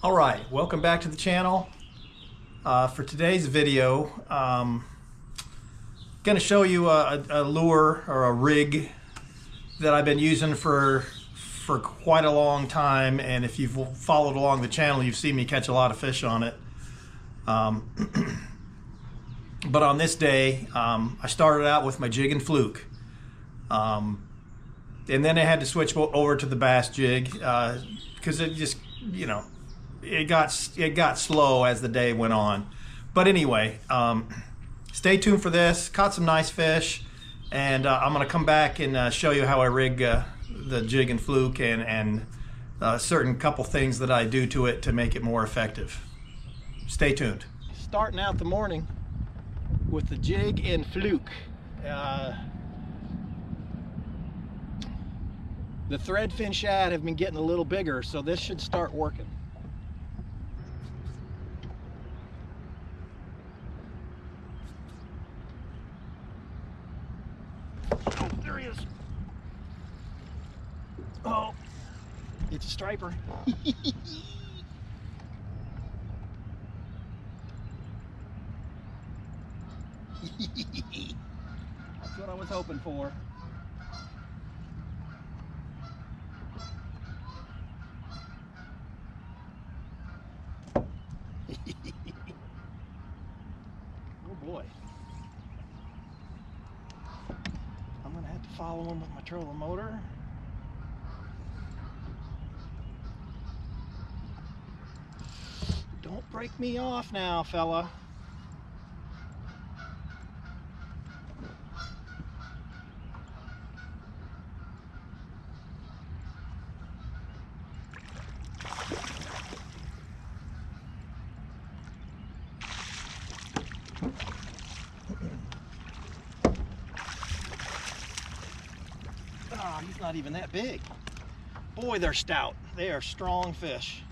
Alright, welcome back to the channel. For today's video, going to show you a lure or a rig that I've been using for quite a long time, and if you've followed along the channel, you've seen me catch a lot of fish on it. But on this day, I started out with my jig and fluke, and then I had to switch over to the bass jig because it just, it got slow as the day went on. But anyway, stay tuned for this. Caught some nice fish, and I'm going to come back and show you how I rig the jig and fluke and certain couple things that I do to it to make it more effective. Stay tuned. Starting out the morning with the jig and fluke. The threadfin shad have been getting a little bigger, so this should start working. Oh, there he is. Oh, it's a striper. That's what I was hoping for. Oh boy. I'm gonna have to follow him with my trolling motor. Don't break me off now, fella. Oh, he's not even that big. Boy, they're stout. They are strong fish.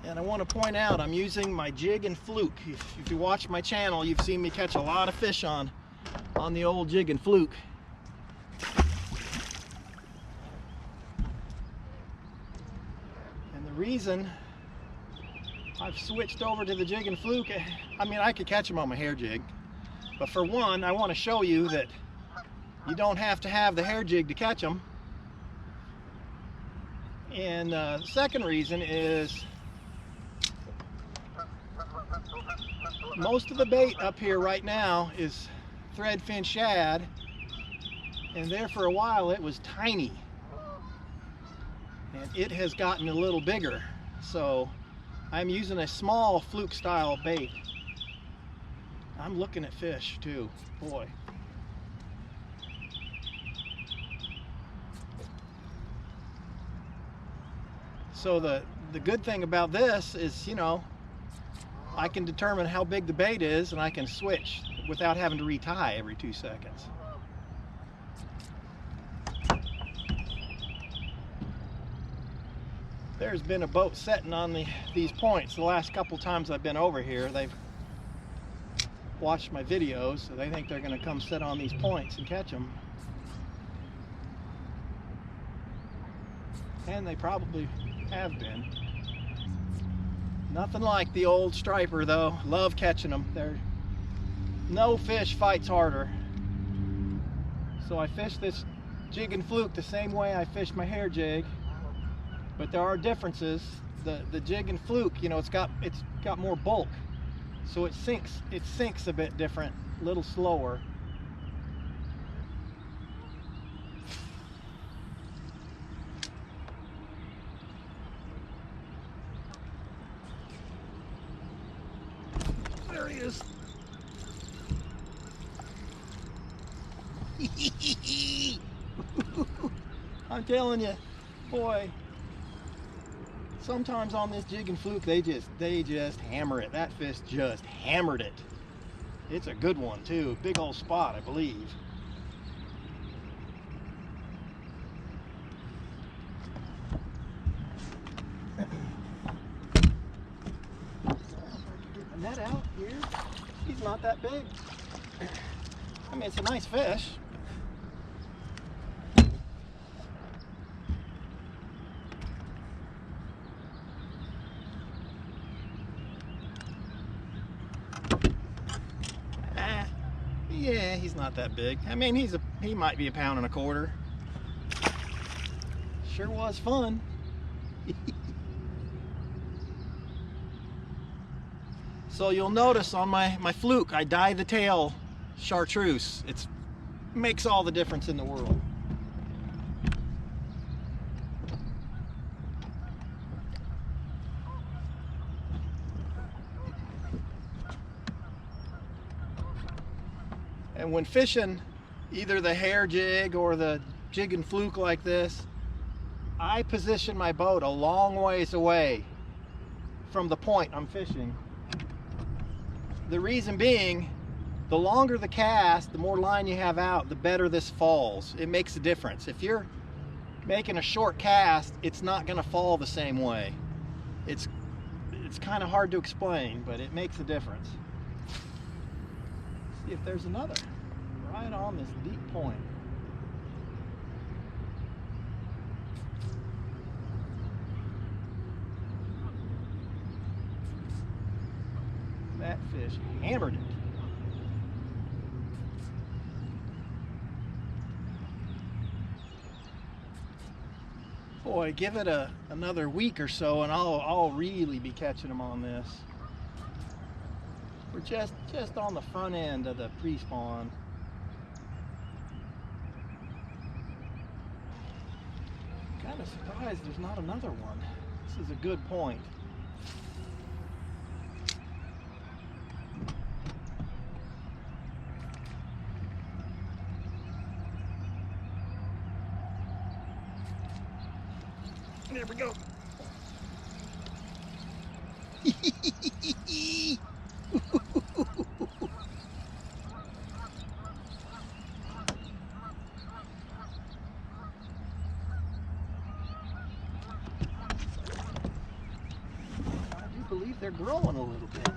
And I want to point out, I'm using my jig and fluke. If you watch my channel, you've seen me catch a lot of fish on the old jig and fluke. And the reason I've switched over to the jig and fluke, I mean, I could catch them on my hair jig, but for one, I want to show you that you don't have to have the hair jig to catch them. And the second reason is most of the bait up here right now is threadfin shad, and there for a while it was tiny, and it has gotten a little bigger, so I'm using a small fluke style bait. I'm looking at fish too, boy. So the good thing about this is, I can determine how big the bait is, and I can switch without having to retie every 2 seconds. There's been a boat setting on these points the last couple times I've been over here. They've watched my videos, so they think they're going to come sit on these points and catch them. And they probably have been. Nothing like the old striper though. Love catching them. No fish fights harder. So I fish this jig and fluke the same way I fish my hair jig, but there are differences. The jig and fluke, it's got more bulk, so it sinks a bit different, a little slower. There he is. I'm telling you, boy, sometimes on this jig and fluke they just hammer it. That fish just hammered it. It's a good one too. Big old spot, I believe. Get my net out here. it's not that big. I mean, it's a nice fish. Yeah, he's not that big. I mean, he might be 1.25 pounds. Sure was fun. So you'll notice on my fluke, I dye the tail chartreuse. It makes all the difference in the world. And when fishing either the hair jig or the jig and fluke like this, I position my boat a long ways away from the point I'm fishing. The reason being, the longer the cast, the more line you have out, the better this falls. It makes a difference. If you're making a short cast, it's not going to fall the same way. It's kind of hard to explain, but it makes a difference. See if there's another right on this deep point. That fish hammered it. Boy, give it another week or so and I'll really be catching them on this. We're just on the front end of the pre-spawn. Kind of surprised there's not another one. This is a good point. There we go. I do believe they're growing a little bit.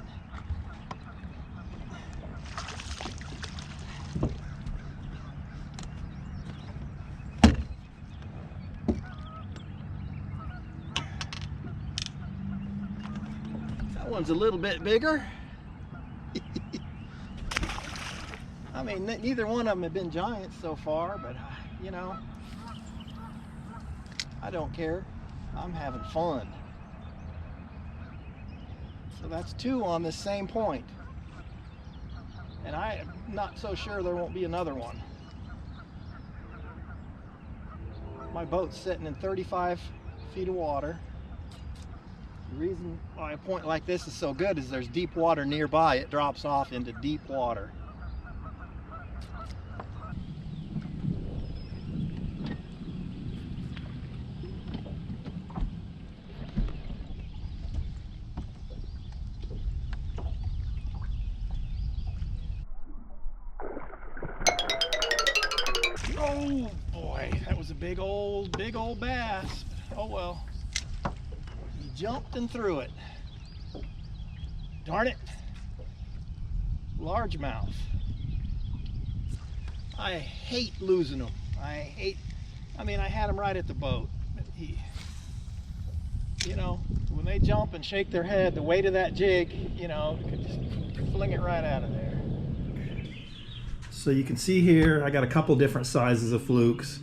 That one's a little bit bigger. I mean, neither one of them have been giants so far, but you know, I don't care. I'm having fun. So that's 2 on this same point. And I'm not so sure there won't be another one. My boat's sitting in 35 feet of water. The reason why a point like this is so good is there's deep water nearby. It drops off into deep water. Oh boy, that was a big old bass. Oh well. He jumped and threw it. Darn it. Largemouth. I hate losing them. I mean, I had him right at the boat. But you know, when they jump and shake their head, the weight of that jig, you know, could just fling it right out of there. So you can see here, I got a couple different sizes of flukes.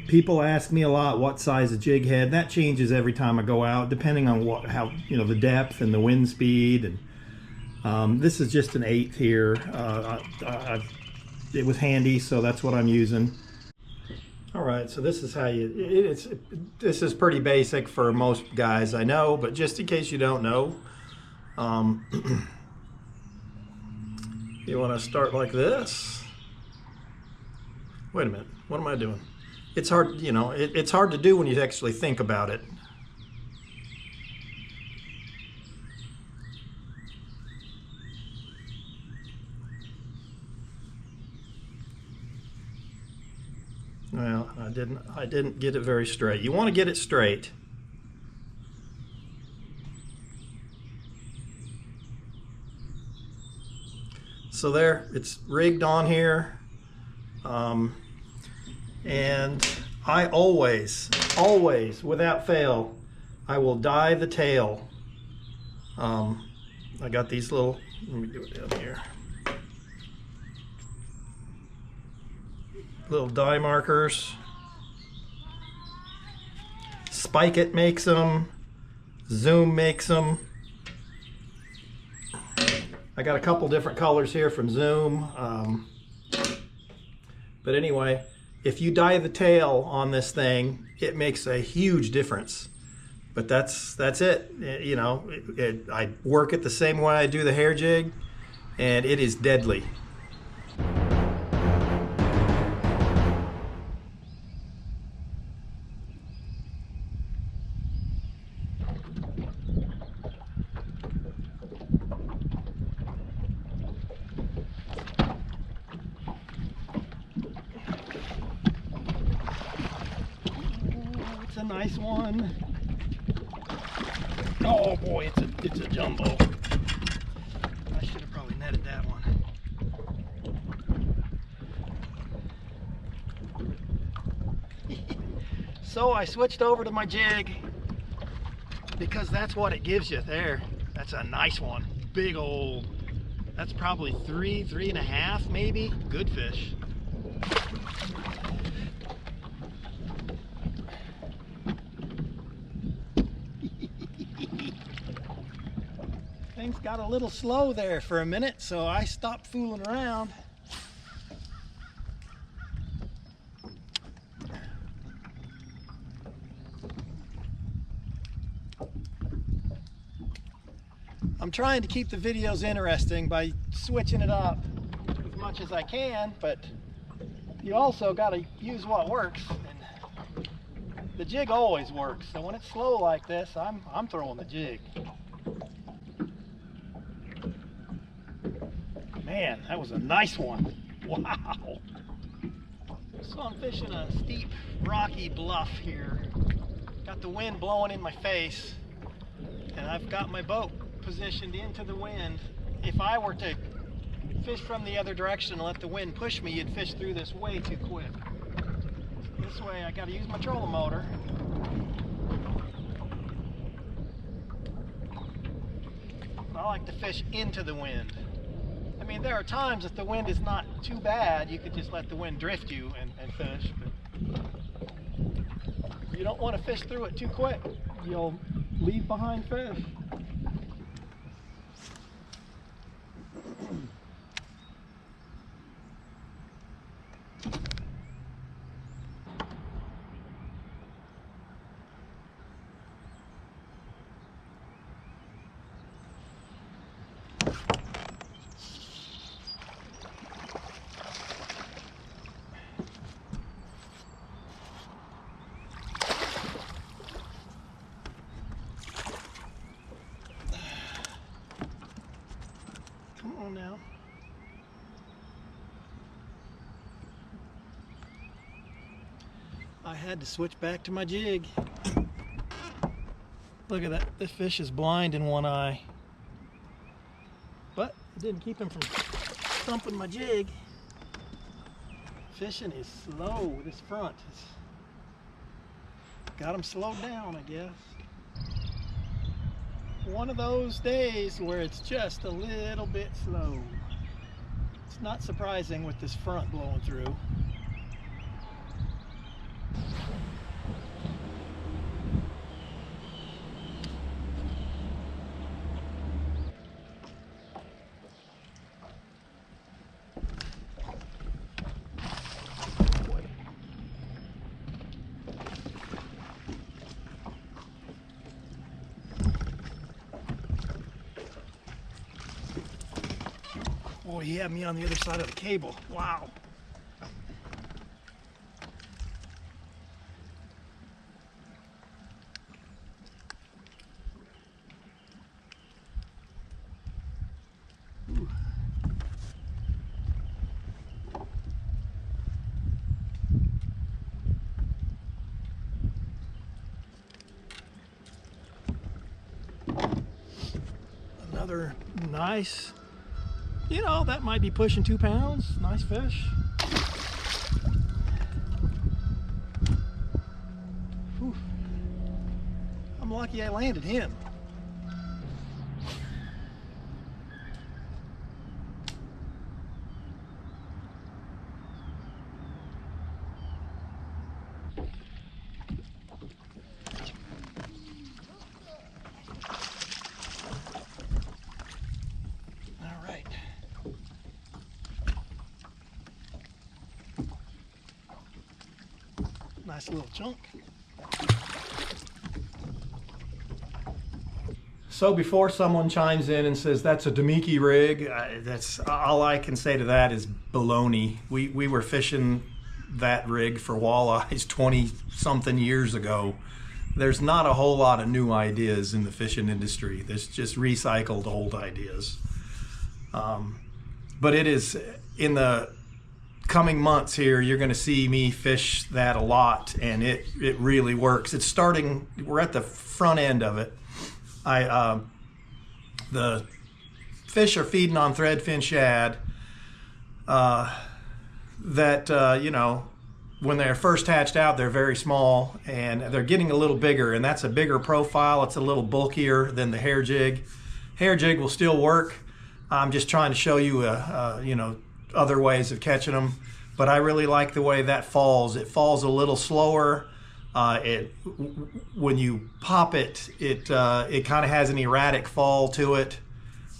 People ask me a lot what size of jig head. That changes every time I go out, depending on how the depth and the wind speed. And this is just an 1/8 here. It was handy, so that's what I'm using. All right, so this is how this is pretty basic for most guys, I know, but just in case you don't know, you want to start like this. Wait a minute, what am I doing? It's hard, you know, it's hard to do when you actually think about it. Well, I didn't get it very straight. You want to get it straight. So there, it's rigged on here. And I always, without fail, I will dye the tail. I got these little, let me do it down here. Little dye markers. Spike It makes them. Zoom makes them. I got a couple different colors here from Zoom. But anyway, if you dye the tail on this thing, it makes a huge difference. But that's it. You know, I work it the same way I do the hair jig, and it is deadly. Ooh, it's a nice one. Oh boy, it's a jumbo. I should have probably netted that one. So I switched over to my jig because that's what it gives you there. That's a nice one. Big old, that's probably 3.5 maybe. Good fish. Things got a little slow there for a minute, so I stopped fooling around. I'm trying to keep the videos interesting by switching it up as much as I can, but you also got to use what works, and the jig always works. So when it's slow like this, I'm throwing the jig. Man, that was a nice one. Wow. So I'm fishing a steep, rocky bluff here. Got the wind blowing in my face, and I've got my boat positioned into the wind. If I were to fish from the other direction and let the wind push me, you'd fish through this way too quick. This way, I got to use my trolling motor. I like to fish into the wind. I mean, there are times if the wind is not too bad, you could just let the wind drift you and fish. But you don't want to fish through it too quick. You'll leave behind fish. Come on now. I had to switch back to my jig. Look at that. This fish is blind in one eye. But it didn't keep him from thumping my jig. Fishing is slow. This front is got him slowed down, I guess. One of those days where it's just a little bit slow. It's not surprising with this front blowing through. Oh, he had me on the other side of the cable. Wow. Ooh. Another nice you know, that might be pushing 2 pounds. Nice fish. Whew. I'm lucky I landed him. Nice little chunk. So before someone chimes in and says that's a Damiki rig, that's all I can say to that is baloney. We were fishing that rig for walleyes 20 something years ago. There's not a whole lot of new ideas in the fishing industry. There's just recycled old ideas. But it is, in the coming months here, you're going to see me fish that a lot, and it really works. It's starting, we're at the front end of it. The fish are feeding on threadfin shad that you know, when they're first hatched out, they're very small, and they're getting a little bigger, and that's a bigger profile. It's a little bulkier than the hair jig. Hair jig will still work. I'm just trying to show you you know, other ways of catching them, but I really like the way that falls. It falls a little slower. When you pop it, it kind of has an erratic fall to it.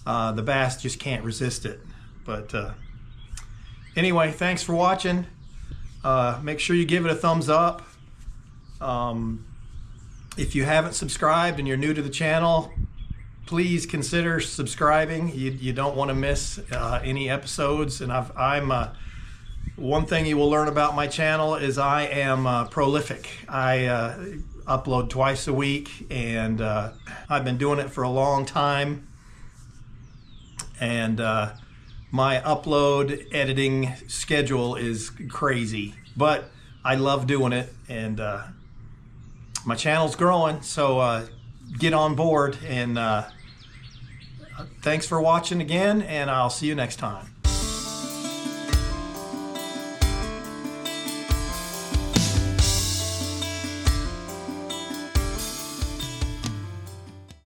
The bass just can't resist it. But anyway, thanks for watching. Make sure you give it a thumbs up. If you haven't subscribed and you're new to the channel, please consider subscribing. You don't want to miss any episodes. And one thing you will learn about my channel is I am prolific. I upload twice a week, and I've been doing it for a long time. And my upload editing schedule is crazy, but I love doing it, and my channel's growing, so get on board. And thanks for watching again, and I'll see you next time.